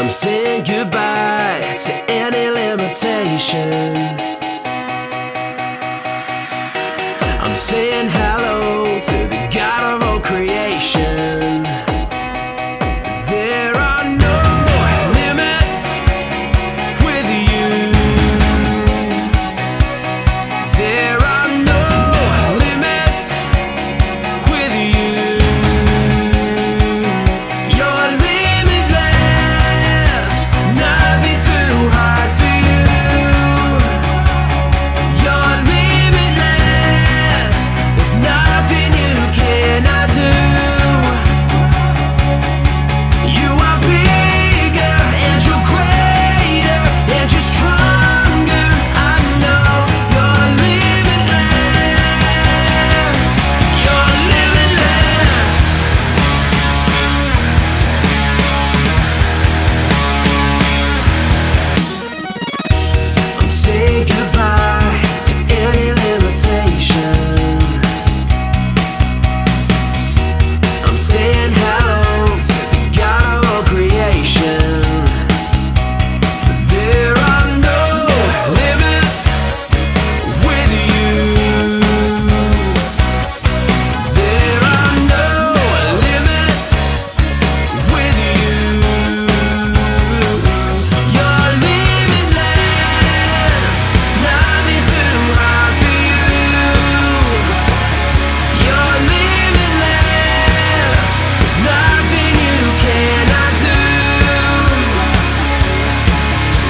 I'm saying goodbye to any limitation. I'm saying hello to the God of all creation. There are no limits with you. There are no limits with you. You're limitless, nothing's too hard for you. You're limitless, there's nothing you cannot do. You are bigger and you're greater and you're stronger. I know you're limitless. You're limitless. I'm saying goodbye to any limitation. I'm saying hello to the God of all creation. There are no limits with you. There are no limits with you. You're limitless, nothing's too hard for you. You're limitless, there's nothing you cannot do.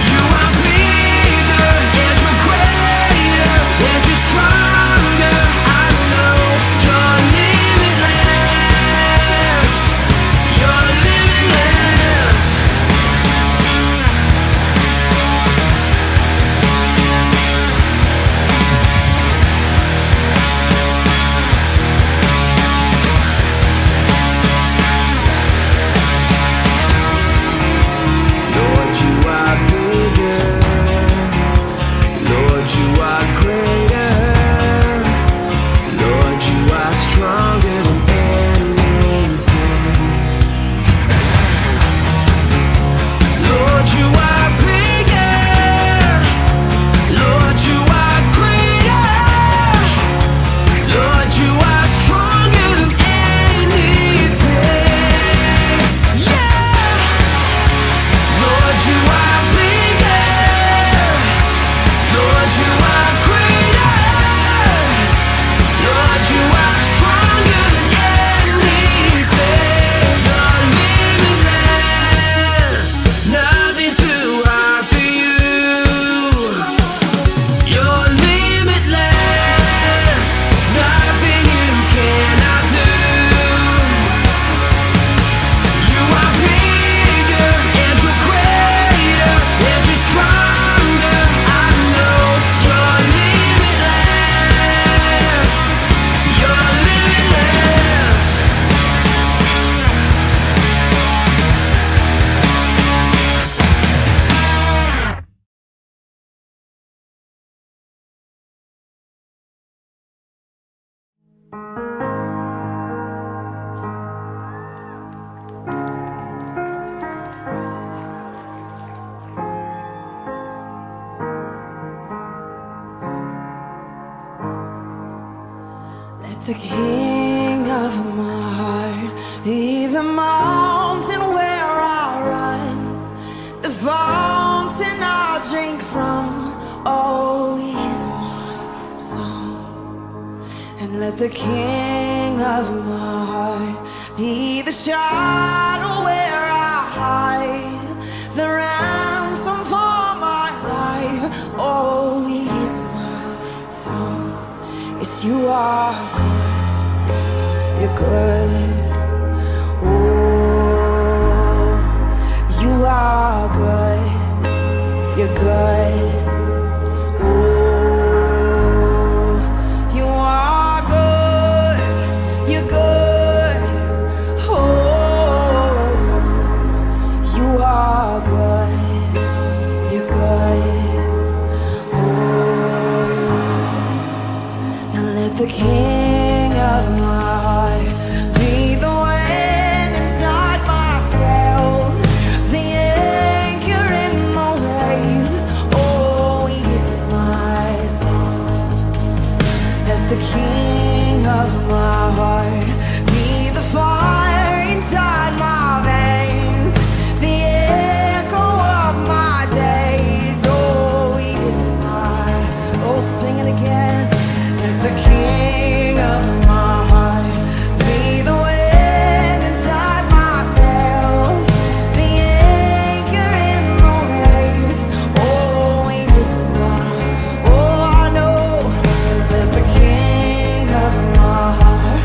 You are bigger and you're greater and you're stronger. I know you're limitless. You're limitless. Lord, you are bigger. Lord, you are greater. Lord, you are stronger than anything. Lord, you are bigger. Lord, you are greater. Lord, you are stronger than anything. Yeah. Lord, you are bigger. Lord, you are greater. Lord, you are stronger than anything. You're limitless, nothing's too hard for you. You're limitless, there's nothing you cannot do. You are bigger and you're greater and you're stronger. I know you're limitless. You're limitless. Let the king of my heart be the mountain where I run, the fountain I'll drink from. Oh, he's my song. And let the king of my heart be the shadow where I hide, the ransom for my life. Oh, he's my song. Yes, you are good. You're good. Oh, you are good. You're good. Oh, you are good. You're good. Oh, you are good. You're good. Oh, now let the king of my heart be the wind inside my sails, the air of my heart, be the fire inside my veins, the echo of my days. Oh, he is mine. Oh, sing it again. Let the king of my heart be the wind inside my sails, the anchor in the waves. Oh, he is mine. Oh, I know. Let the king of my heart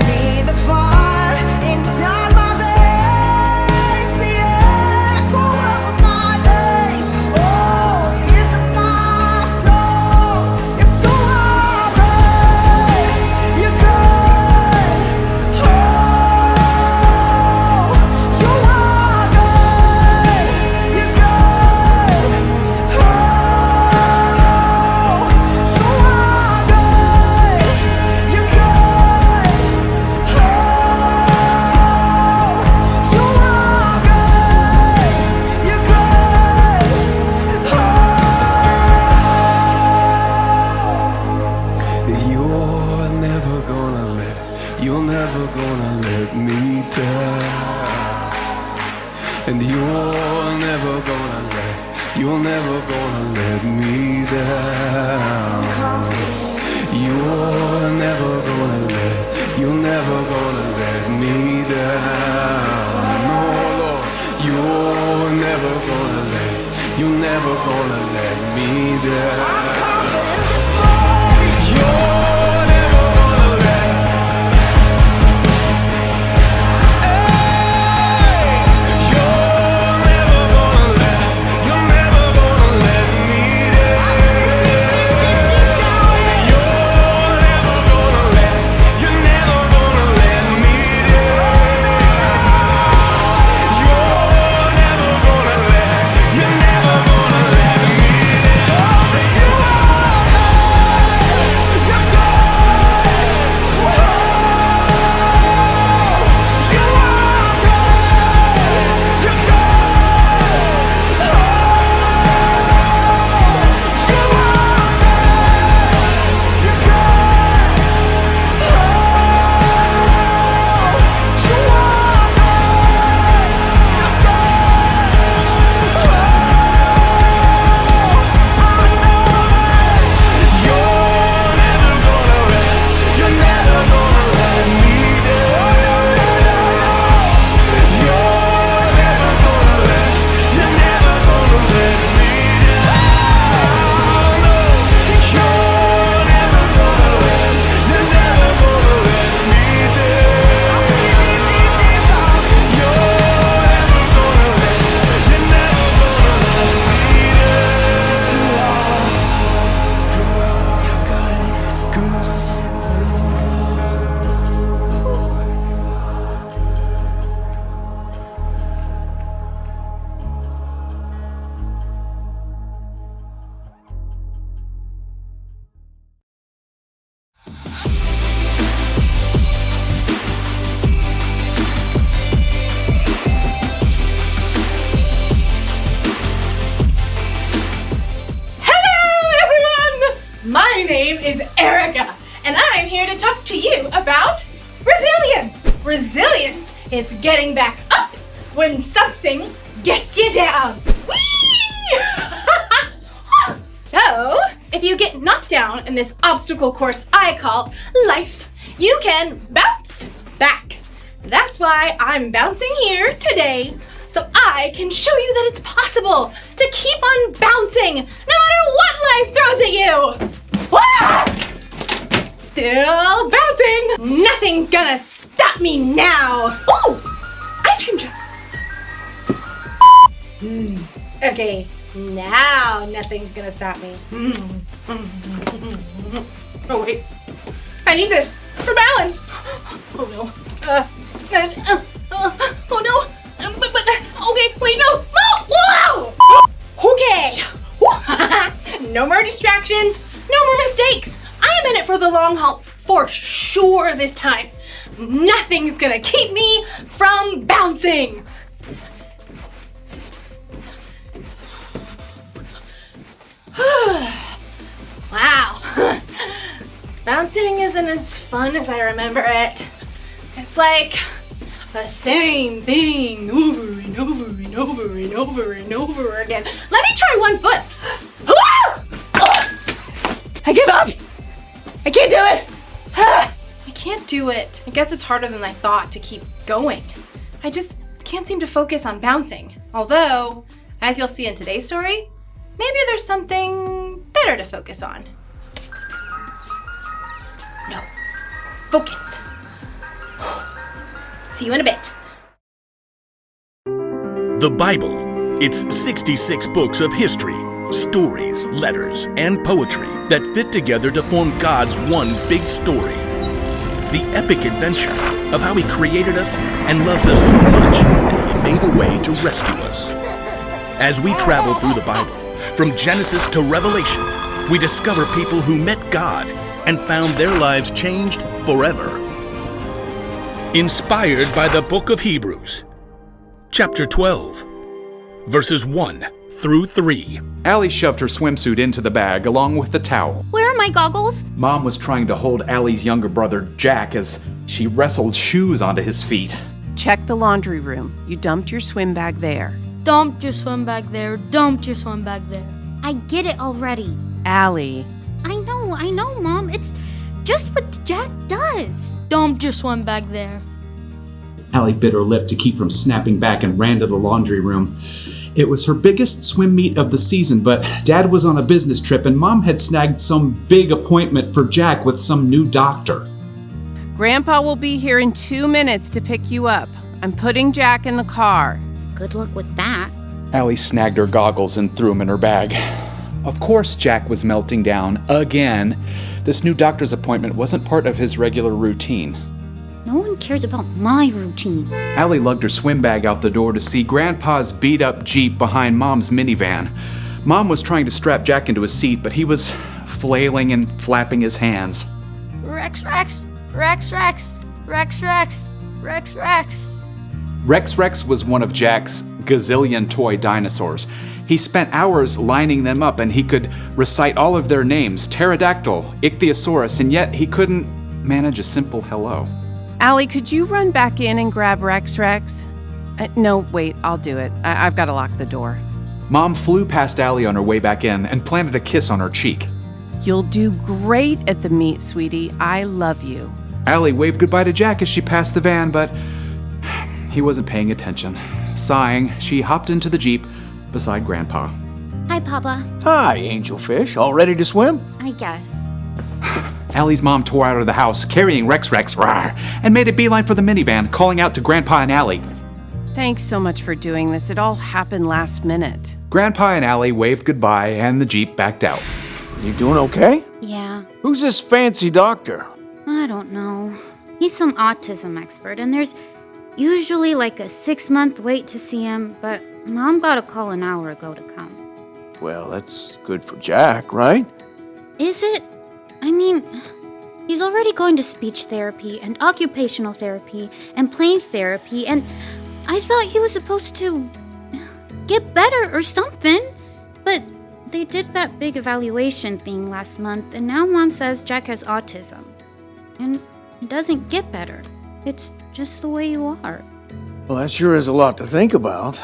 be the fire inside my veins, the echo of my days. Oh, he is my soul. It's so good. You're good. Oh, you are good. You're good. Oh, you are good. You're good. Oh, you are good. You're good. You're never gonna let me down. And you're never gonna let me down. You're never gonna let me down. No, Lord, you're never gonna let me down. I'm confident this morning. You're never gonna let. You're never gonna let me down. You're never gonna let me down. You're never gonna let me down. You're never gonna let me down. is Erica, and I'm here to talk to you about resilience. Resilience is getting back up when something gets you down. Whee! So, if you get knocked down in this obstacle course I call life, you can bounce back. That's why I'm bouncing here today, so I can show you that it's possible to keep on bouncing no matter what life throws at you. Ah! Still bouncing. Nothing's gonna stop me now. Ooh, ice cream truck. Okay, now nothing's gonna stop me. Oh wait, I need this for balance. Oh no. Oh no. Okay, wait, no. Whoa! Okay. No more distractions. No more mistakes. I am in it for the long haul, for sure this time. Nothing's gonna keep me from bouncing. Wow. Bouncing isn't as fun as I remember it. It's like the same thing over and over and over and over and over again. Let me try one foot. I give up. I can't do it. I can't do it. I guess it's harder than I thought to keep going. I just can't seem to focus on bouncing. Although, as you'll see in today's story, maybe there's something better to focus on. No. Focus. See you in a bit. The Bible. It's 66 books of history, stories, letters, and poetry that fit together to form God's one big story. The epic adventure of how He created us and loves us so much that He made a way to rescue us. As we travel through the Bible, from Genesis to Revelation, we discover people who met God and found their lives changed forever. Inspired by the book of Hebrews, chapter 12, verses 1 through 3. Allie shoved her swimsuit into the bag along with the towel. Where are my goggles? Mom was trying to hold Allie's younger brother, Jack, as she wrestled shoes onto his feet. Check the laundry room. You dumped your swim bag there. Dumped your swim bag there. Dumped your swim bag there. I get it already. Allie. I know, Mom. It's just what Jack does. Dumped your swim bag there. Allie bit her lip to keep from snapping back and ran to the laundry room. It was her biggest swim meet of the season, but Dad was on a business trip and Mom had snagged some big appointment for Jack with some new doctor. Grandpa will be here in 2 minutes to pick you up. I'm putting Jack in the car. Good luck with that. Allie snagged her goggles and threw them in her bag. Of course Jack was melting down again. This new doctor's appointment wasn't part of his regular routine. No one cares about my routine. Allie lugged her swim bag out the door to see Grandpa's beat-up Jeep behind Mom's minivan. Mom was trying to strap Jack into a seat, but he was flailing and flapping his hands. Rex, Rex, Rex, Rex, Rex, Rex, Rex, Rex. Rex was one of Jack's gazillion toy dinosaurs. He spent hours lining them up and he could recite all of their names, pterodactyl, ichthyosaurus, and yet he couldn't manage a simple hello. Allie, could you run back in and grab Rex? No, wait, I'll do it. I've got to lock the door. Mom flew past Allie on her way back in and planted a kiss on her cheek. You'll do great at the meet, sweetie. I love you. Allie waved goodbye to Jack as she passed the van, but he wasn't paying attention. Sighing, she hopped into the Jeep beside Grandpa. Hi, Papa. Hi, Angelfish. All ready to swim? I guess. Allie's mom tore out of the house, carrying Rex, rawr, and made a beeline for the minivan, calling out to Grandpa and Allie. Thanks so much for doing this. It all happened last minute. Grandpa and Allie waved goodbye, and the Jeep backed out. You doing okay? Yeah, Who's this fancy doctor? I don't know. He's some autism expert, and there's usually like a 6-month wait to see him, but Mom got a call an hour ago to come. Well, that's good for Jack, right? Is it? I mean, he's already going to speech therapy and occupational therapy and play therapy, and I thought he was supposed to get better or something. But they did that big evaluation thing last month, and now Mom says Jack has autism. And it doesn't get better. It's just the way you are. Well, that sure is a lot to think about.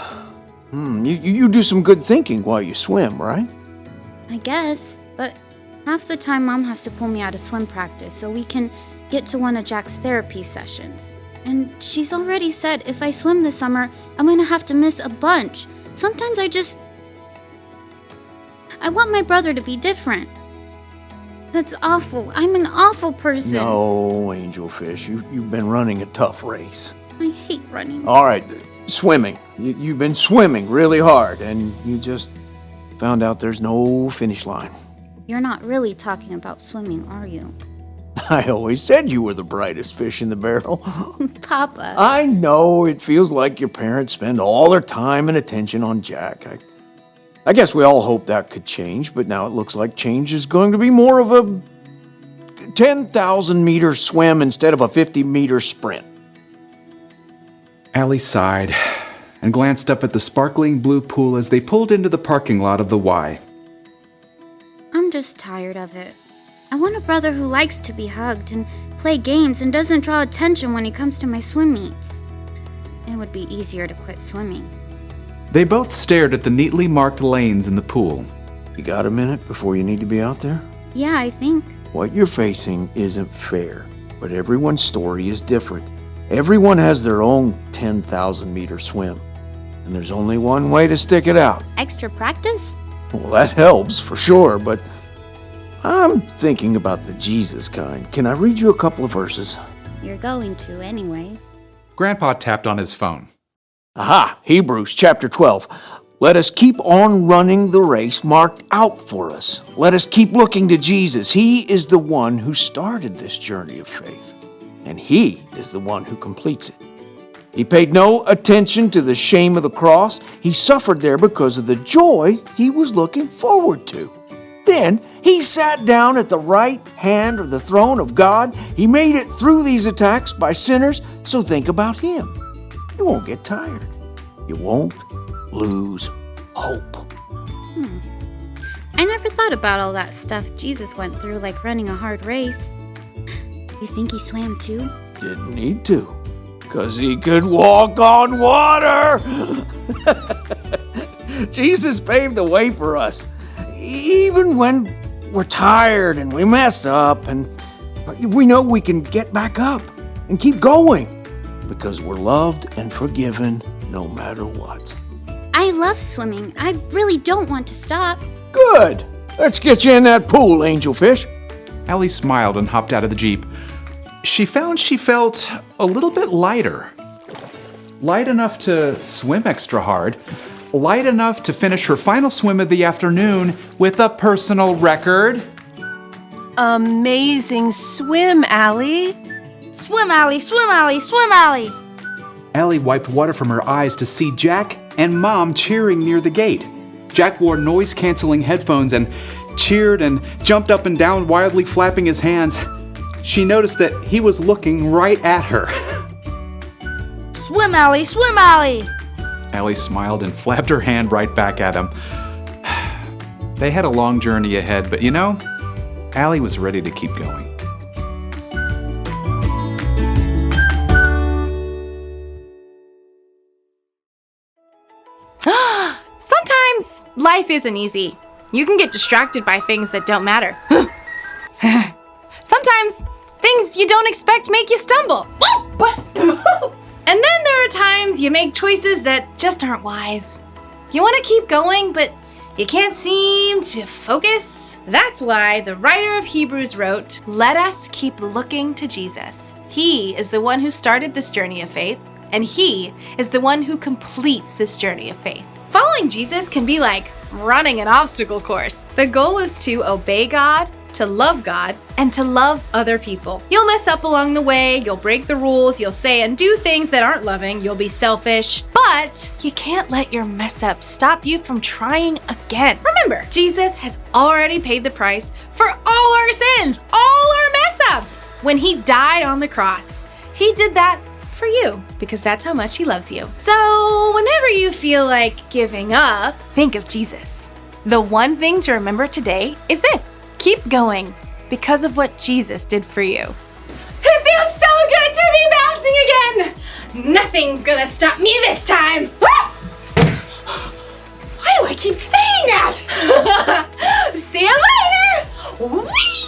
You do some good thinking while you swim, right? I guess, but half the time Mom has to pull me out of swim practice so we can get to one of Jack's therapy sessions. And she's already said if I swim this summer, I'm gonna have to miss a bunch. Sometimes I want my brother to be different. That's awful. I'm an awful person. No, Angelfish, you've been running a tough race. I hate running. All right, swimming. You've been swimming really hard, and you just found out there's no finish line. You're not really talking about swimming, are you? I always said you were the brightest fish in the barrel. Papa. I know it feels like your parents spend all their time and attention on Jack. I guess we all hope that could change, but now it looks like change is going to be more of a 10,000 meter swim instead of a 50-meter sprint. Allie sighed and glanced up at the sparkling blue pool as they pulled into the parking lot of the Y. I'm just tired of it. I want a brother who likes to be hugged and play games and doesn't draw attention when he comes to my swim meets. It would be easier to quit swimming. They both stared at the neatly marked lanes in the pool. You got a minute before you need to be out there? Yeah, I think. What you're facing isn't fair, but everyone's story is different. Everyone has their own 10,000-meter swim, and there's only one way to stick it out. Extra practice? Well, that helps for sure, but I'm thinking about the Jesus kind. Can I read you a couple of verses? You're going to anyway. Grandpa tapped on his phone. Aha! Hebrews chapter 12. Let us keep on running the race marked out for us. Let us keep looking to Jesus. He is the one who started this journey of faith, and He is the one who completes it. He paid no attention to the shame of the cross. He suffered there because of the joy He was looking forward to. Then He sat down at the right hand of the throne of God. He made it through these attacks by sinners, so think about Him. You won't get tired. You won't lose hope. I never thought about all that stuff Jesus went through, like running a hard race. You think he swam too? Didn't need to, because He could walk on water. Jesus paved the way for us. Even when we're tired and we mess up, and we know we can get back up and keep going because we're loved and forgiven no matter what. I love swimming. I really don't want to stop. Good. Let's get you in that pool, angelfish. Allie smiled and hopped out of the Jeep. She found she felt a little bit lighter. Light enough to swim extra hard. Light enough to finish her final swim of the afternoon with a personal record. Amazing swim, Allie. Swim, Allie, swim, Allie, swim, Allie. Allie wiped water from her eyes to see Jack and Mom cheering near the gate. Jack wore noise-canceling headphones and cheered and jumped up and down, wildly flapping his hands. She noticed that he was looking right at her. Swim, Allie, swim, Allie. Allie smiled and flapped her hand right back at him. They had a long journey ahead, but you know, Allie was ready to keep going. Sometimes life isn't easy. You can get distracted by things that don't matter. Sometimes things you don't expect make you stumble. And then there are times you make choices that just aren't wise. You want to keep going, but you can't seem to focus. That's why the writer of Hebrews wrote, "Let us keep looking to Jesus. He is the one who started this journey of faith, and He is the one who completes this journey of faith." Following Jesus can be like running an obstacle course. The goal is to obey God, to love God, and to love other people. You'll mess up along the way, you'll break the rules, you'll say and do things that aren't loving, you'll be selfish, but you can't let your mess up stop you from trying again. Remember, Jesus has already paid the price for all our sins, all our mess ups. When He died on the cross, He did that for you, because that's how much He loves you. So whenever you feel like giving up, think of Jesus. The one thing to remember today is this: keep going because of what Jesus did for you. It feels so good to be bouncing again. Nothing's gonna stop me this time. Why do I keep saying that? See you later. Whee!